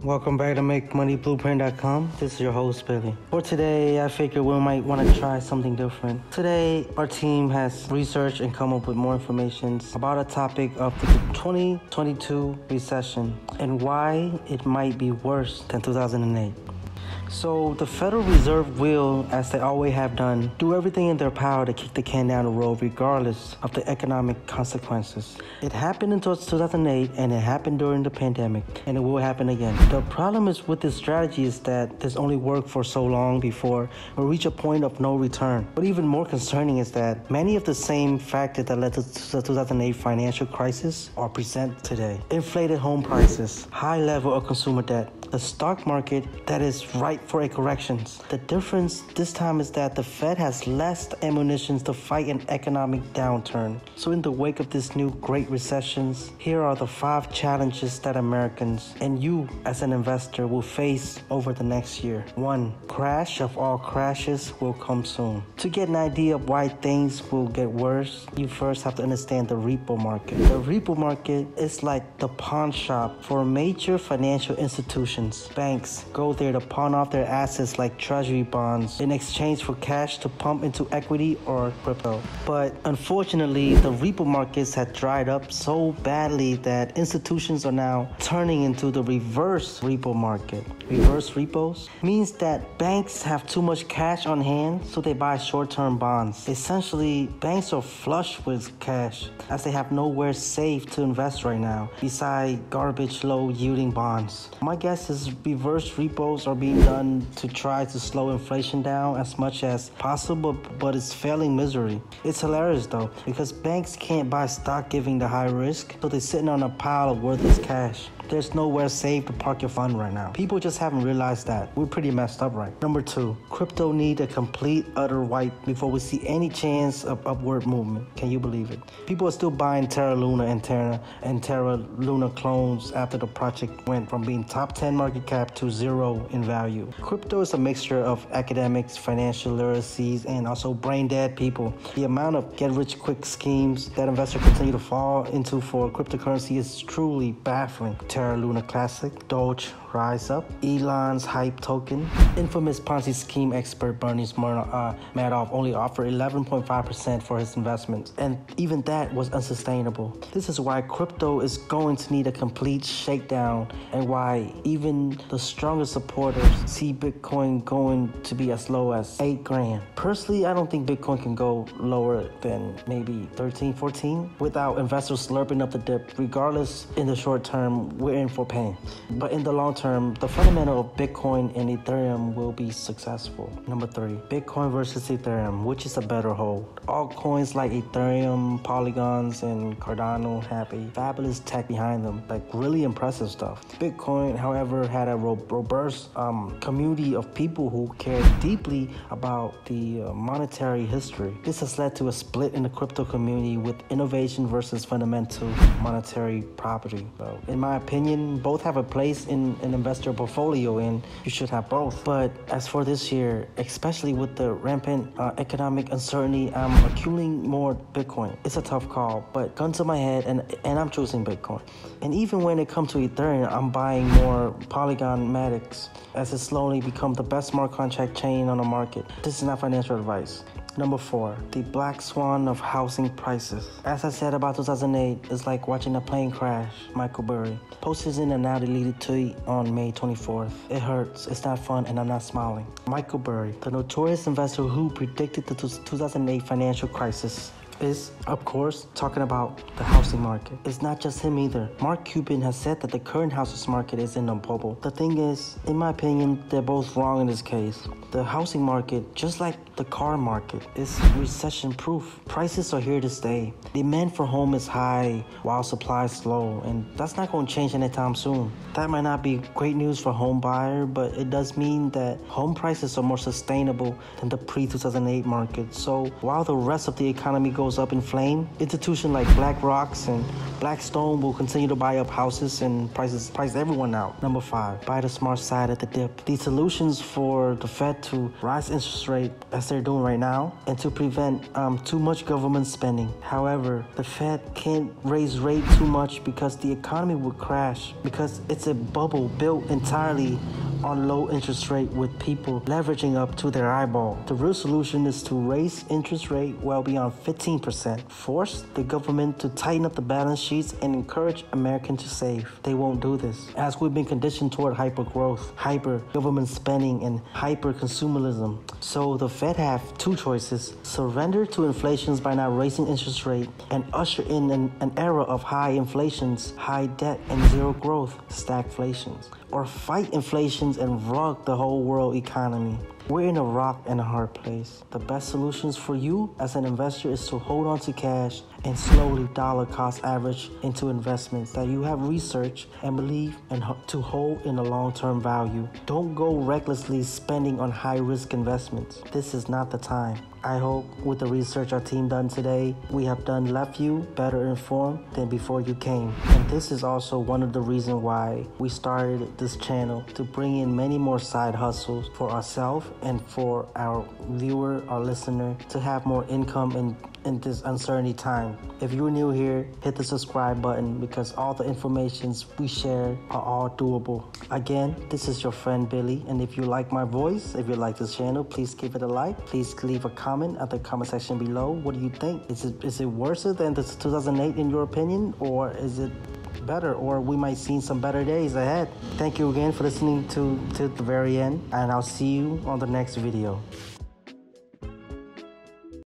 Welcome back to MakeMoneyBlueprint.com. This is your host, Billy. For today, I figured we might want to try something different. Today, our team has researched and come up with more information about a topic of the 2022 recession and why it might be worse than 2008. So the Federal Reserve will, as they always have done, do everything in their power to kick the can down the road regardless of the economic consequences. It happened in 2008 and it happened during the pandemic, and it will happen again. The problem is with this strategy is that this only worked for so long before we reach a point of no return. But even more concerning is that many of the same factors that led to the 2008 financial crisis are present today. Inflated home prices, high level of consumer debt, the stock market that is ripe for a corrections. The difference this time is that the Fed has less ammunition to fight an economic downturn. So in the wake of this new Great Recessions, here are the 5 challenges that Americans and you as an investor will face over the next year. 1. Crash of all crashes will come soon. To get an idea of why things will get worse, you first have to understand the repo market. The repo market is like the pawn shop for major financial institutions. Banks go there to pawn off their assets like treasury bonds in exchange for cash to pump into equity or crypto. But unfortunately, the repo markets had dried up so badly that institutions are now turning into the reverse repo market. Reverse repos means that banks have too much cash on hand, so they buy short-term bonds. Essentially, banks are flush with cash as they have nowhere safe to invest right now besides garbage low-yielding bonds. My guess is reverse repos are being done to try to slow inflation down as much as possible, but it's failing miserably. It's hilarious though, because banks can't buy stock giving the high risk, so they're sitting on a pile of worthless cash. There's nowhere safe to park your fund right now. People just haven't realized that. We're pretty messed up right. Number 2, crypto need a complete utter wipe before we see any chance of upward movement. Can you believe it? People are still buying Terra Luna and Terra Luna clones after the project went from being top 10 market cap to 0 in value. Crypto is a mixture of academics, financial literacies, and also brain dead people. The amount of get-rich-quick schemes that investors continue to fall into for cryptocurrency is truly baffling. Terra Luna Classic, Doge Rise Up, Elon's Hype Token. Infamous Ponzi Scheme expert Burry Madoff only offered 11.5% for his investments, and even that was unsustainable. This is why crypto is going to need a complete shakedown, and why even the strongest supporters see Bitcoin going to be as low as 8 grand. Personally, I don't think Bitcoin can go lower than maybe 13, 14 without investors slurping up the dip. Regardless, in the short term, we're in for pain. But in the long term, the fundamental of Bitcoin and Ethereum will be successful. Number 3, Bitcoin versus Ethereum, which is a better hold? Altcoins like Ethereum, Polygons, and Cardano have a fabulous tech behind them, like really impressive stuff. Bitcoin, however, had a robust community of people who care deeply about the monetary history. This has led to a split in the crypto community with innovation versus fundamental monetary property. So, in my opinion, both have a place in an investor portfolio, and you should have both. But as for this year, especially with the rampant economic uncertainty, I'm accumulating more Bitcoin. It's a tough call, but gun to my head, and I'm choosing Bitcoin. And even when it comes to Ethereum, I'm buying more Polygon Matics as it slowly becomes the best smart contract chain on the market. This is not financial advice. Number 4, the black swan of housing prices. As I said about 2008, it's like watching a plane crash. Michael Burry posted in a now deleted tweet on May 24th. It hurts, it's not fun, and I'm not smiling. Michael Burry, the notorious investor who predicted the 2008 financial crisis, is, of course, talking about the housing market. It's not just him either. Mark Cuban has said that the current housing market is in a bubble. The thing is, in my opinion, they're both wrong in this case. The housing market, just like the car market, is recession-proof. Prices are here to stay. Demand for home is high while supply is low, and that's not going to change anytime soon. That might not be great news for home buyer, but it does mean that home prices are more sustainable than the pre-2008 market. So while the rest of the economy goes goes up in flame, institutions like BlackRock and Blackstone will continue to buy up houses and price everyone out. Number 5, buy the smart side at the dip. The solutions for the Fed to rise interest rate as they're doing right now and to prevent too much government spending. However, the Fed can't raise rate too much because the economy would crash, because it's a bubble built entirely on low interest rate with people leveraging up to their eyeball. The real solution is to raise interest rate well beyond 15%, force the government to tighten up the balance sheets and encourage Americans to save. They won't do this, as we've been conditioned toward hyper growth, hyper government spending, and hyper consumerism. So the Fed have two choices: surrender to inflations by not raising interest rate and usher in an era of high inflations, high debt, and zero growth, stagflations, or fight inflations and rock the whole world economy. We're in a rock and a hard place. The best solutions for you as an investor is to hold on to cash and slowly dollar cost average into investments that you have researched and believe and to hold in a long-term value. Don't go recklessly spending on high-risk investments. This is not the time. I hope with the research our team done today, we have left you better informed than before you came. And this is also one of the reasons why we started this channel, to bring in many more side hustles for ourselves and for our viewer, our listener, to have more income in this uncertainty time. If you're new here, hit the subscribe button, because all the informations we share are all doable. Again, this is your friend Billy, and if you like my voice, if you like this channel, please give it a like. Please leave a comment at the comment section below. What do you think? Is it worse than the 2008 in your opinion, or is it better, or we might see some better days ahead? Thank you again for listening to the very end, and I'll see you on the next video.